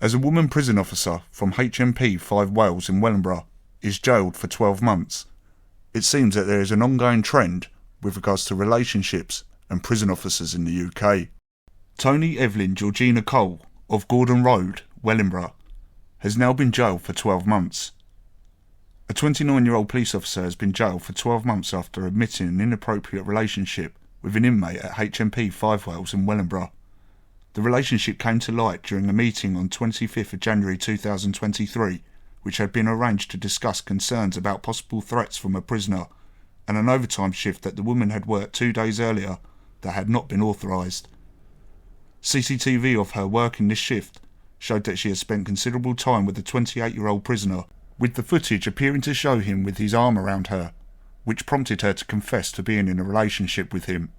As a woman prison officer from HMP 5 Wales in Wellingborough is jailed for 12 months, it seems that there is an ongoing trend with regards to relationships and prison officers in the UK. Toni Evelyn Georgina Cole of Gordon Road, Wellingborough, has now been jailed for 12 months. A 29-year-old police officer has been jailed for 12 months after admitting an inappropriate relationship with an inmate at HMP 5 Wales in Wellingborough. The relationship came to light during a meeting on 25th of January 2023, which had been arranged to discuss concerns about possible threats from a prisoner and an overtime shift that the woman had worked 2 days earlier that had not been authorised. CCTV of her working this shift showed that she had spent considerable time with the 28-year-old prisoner, with the footage appearing to show him with his arm around her, which prompted her to confess to being in a relationship with him.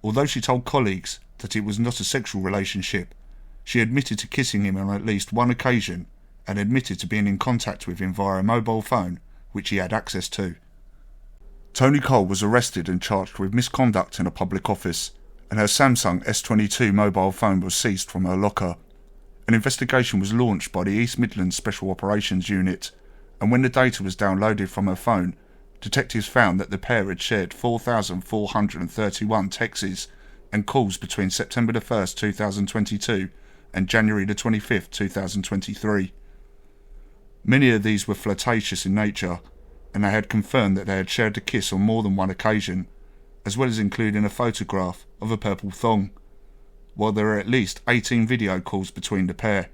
Although she told colleagues that it was not a sexual relationship, she admitted to kissing him on at least one occasion and admitted to being in contact with him via a mobile phone which he had access to. Toni Cole was arrested and charged with misconduct in a public office, and her Samsung S22 mobile phone was seized from her locker. An investigation was launched by the East Midlands Special Operations Unit, and when the data was downloaded from her phone, detectives found that the pair had shared 4,431 texts and calls between September 1st, 2022 and January 25th, 2023. Many of these were flirtatious in nature, and they had confirmed that they had shared a kiss on more than one occasion, as well as including a photograph of a purple thong, while there are at least 18 video calls between the pair.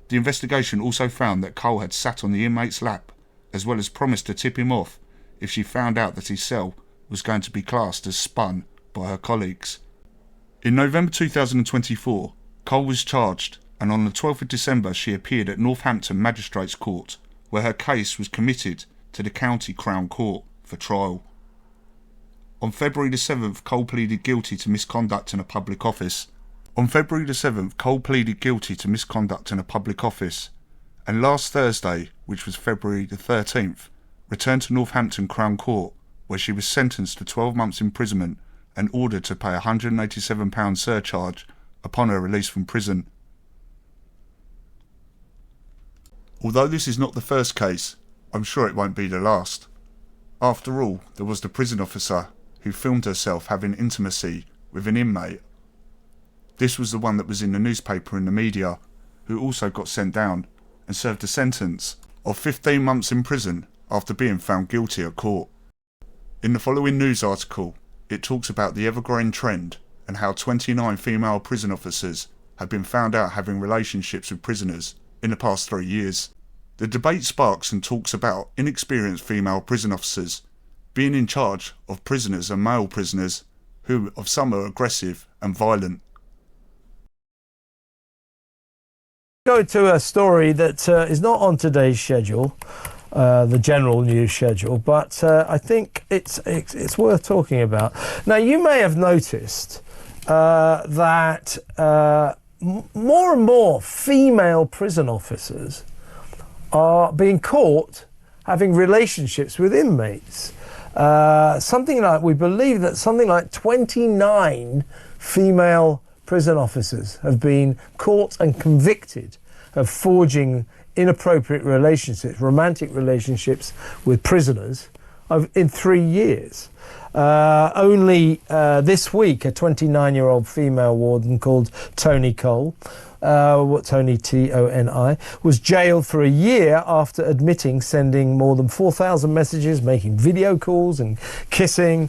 The investigation also found that Cole had sat on the inmate's lap, as well as promised to tip him off if she found out that his cell was going to be classed as spun by her colleagues. In November 2024, Cole was charged, and on the 12th of December she appeared at Northampton Magistrates Court, where her case was committed to the County Crown Court for trial. On February the 7th, Cole pleaded guilty to misconduct in a public office. And last Thursday, which was February the 13th, returned to Northampton Crown Court, where she was sentenced to 12 months imprisonment and ordered to pay a £187 surcharge upon her release from prison. Although this is not the first case, I'm sure it won't be the last. After all, there was the prison officer who filmed herself having intimacy with an inmate. This was the one that was in the newspaper and the media, who also got sent down and served a sentence of 15 months in prison after being found guilty at court. In the following news article, it talks about the ever-growing trend and how 29 female prison officers have been found out having relationships with prisoners in the past 3 years. The debate sparks and talks about inexperienced female prison officers being in charge of prisoners and male prisoners who of some are aggressive and violent. Go to a story that is not on today's schedule, the general news schedule, but I think it's worth talking about. Now, you may have noticed that more and more female prison officers are being caught having relationships with inmates. We believe that something like 29 female prison officers have been caught and convicted of forging inappropriate relationships, romantic relationships with prisoners in 3 years. Only this week, a 29-year-old female warden called Toni Cole, Toni, T-O-N-I, was jailed for a year after admitting sending more than 4,000 messages, making video calls and kissing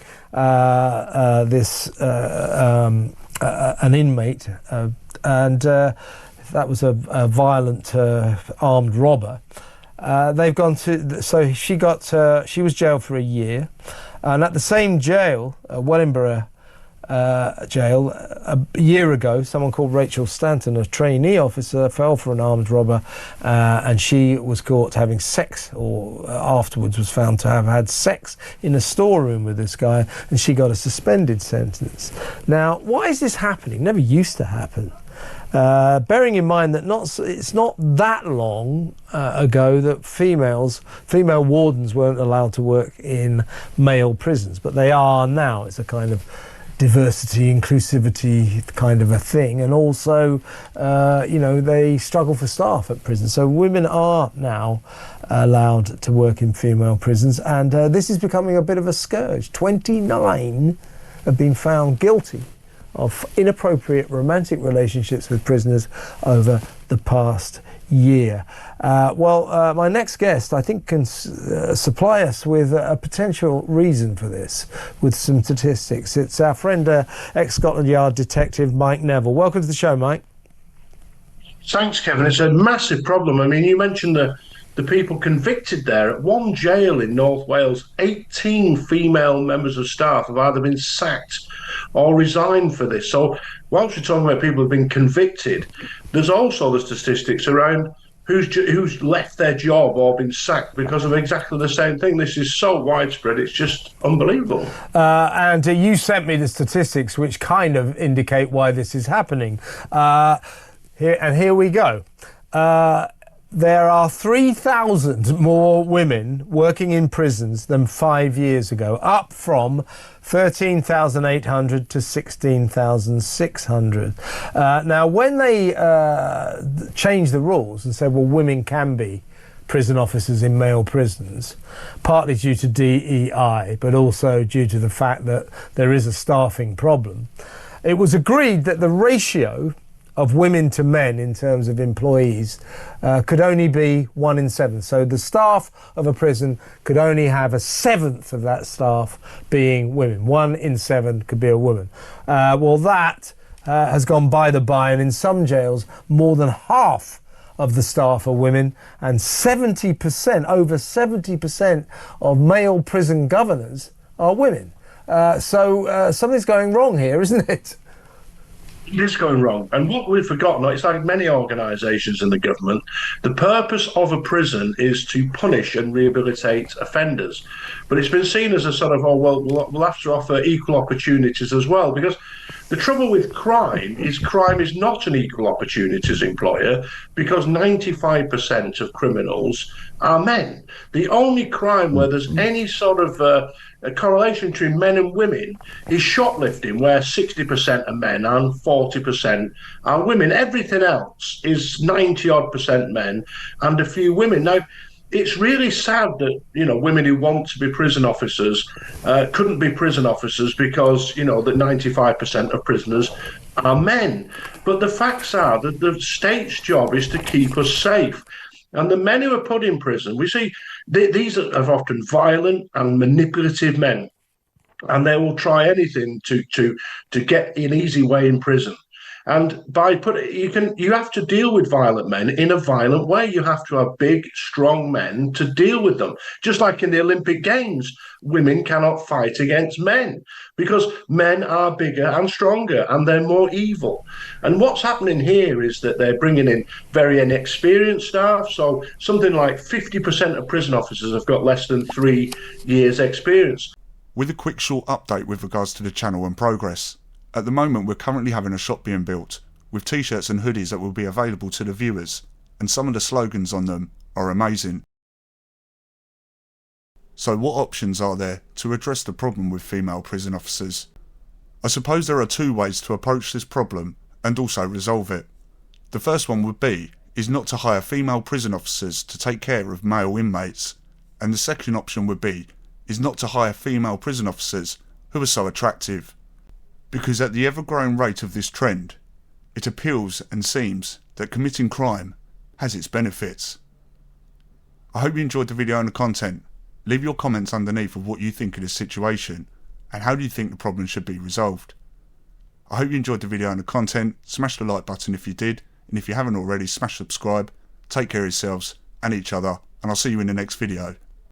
an inmate, and that was a violent armed robber. They've gone to, so she was jailed for a year, and at the same jail, Wellingborough jail, a year ago, someone called Rachel Stanton, a trainee officer, fell for an armed robber, and she was caught having sex, or afterwards was found to have had sex in a storeroom with this guy, and she got a suspended sentence. Now, why is this happening? Never used to happen. bearing in mind that it's not that long ago that female wardens weren't allowed to work in male prisons, but they are now. It's a kind of diversity, inclusivity kind of a thing, and also they struggle for staff at prisons, so women are now allowed to work in female prisons, and this is becoming a bit of a scourge. 29 have been found guilty of inappropriate romantic relationships with prisoners over the past year. My next guest, I think, can supply us with a potential reason for this, with some statistics. It's our friend, ex-Scotland Yard detective Mike Neville. Welcome to the show, Mike. Thanks, Kevin. It's a massive problem. I mean, you mentioned the people convicted there. At one jail in North Wales, 18 female members of staff have either been sacked or resigned for this. So whilst we're talking about people who've been convicted, there's also the statistics around who's left their job or been sacked because of exactly the same thing. This is so widespread, it's just unbelievable. And you sent me the statistics which kind of indicate why this is happening. Here we go. There are 3,000 more women working in prisons than 5 years ago, up from 13,800 to 16,600. Now, when they changed the rules and said, well, women can be prison officers in male prisons, partly due to DEI, but also due to the fact that there is a staffing problem, it was agreed that the ratio of women to men in terms of employees could only be 1 in 7. So the staff of a prison could only have a seventh of that staff being women. 1 in 7 could be a woman. That has gone by the by, and in some jails more than half of the staff are women, and 70%, over 70% of male prison governors are women. So something's going wrong here, isn't it? It is going wrong. And what we've forgotten, it's like many organisations in the government, the purpose of a prison is to punish and rehabilitate offenders. But it's been seen as a sort of, we'll have to offer equal opportunities as well. Because the trouble with crime is not an equal opportunities employer, because 95% of criminals are men. The only crime where there's any sort of a correlation between men and women is shoplifting, where 60% are men and 40% are women. Everything else is 90-odd% men and a few women. Now, it's really sad that, women who want to be prison officers couldn't be prison officers because, that 95% of prisoners are men. But the facts are that the state's job is to keep us safe. And the men who are put in prison, we see these are often violent and manipulative men, and they will try anything to get an easy way in prison. And you have to deal with violent men in a violent way. You have to have big, strong men to deal with them. Just like in the Olympic Games, women cannot fight against men because men are bigger and stronger and they're more evil. And what's happening here is that they're bringing in very inexperienced staff. So something like 50% of prison officers have got less than 3 years experience. With a quick short update with regards to the channel and progress. At the moment, we're currently having a shop being built, with t-shirts and hoodies that will be available to the viewers, and some of the slogans on them are amazing. So what options are there to address the problem with female prison officers? I suppose there are 2 ways to approach this problem and also resolve it. The first one is not to hire female prison officers to take care of male inmates, and the second option is not to hire female prison officers who are so attractive. Because at the ever-growing rate of this trend, it appeals and seems that committing crime has its benefits. I hope you enjoyed the video and the content. Leave your comments underneath of what you think of this situation and how do you think the problem should be resolved. I hope you enjoyed the video and the content. Smash the like button if you did, and if you haven't already, smash subscribe. Take care of yourselves and each other, and I'll see you in the next video.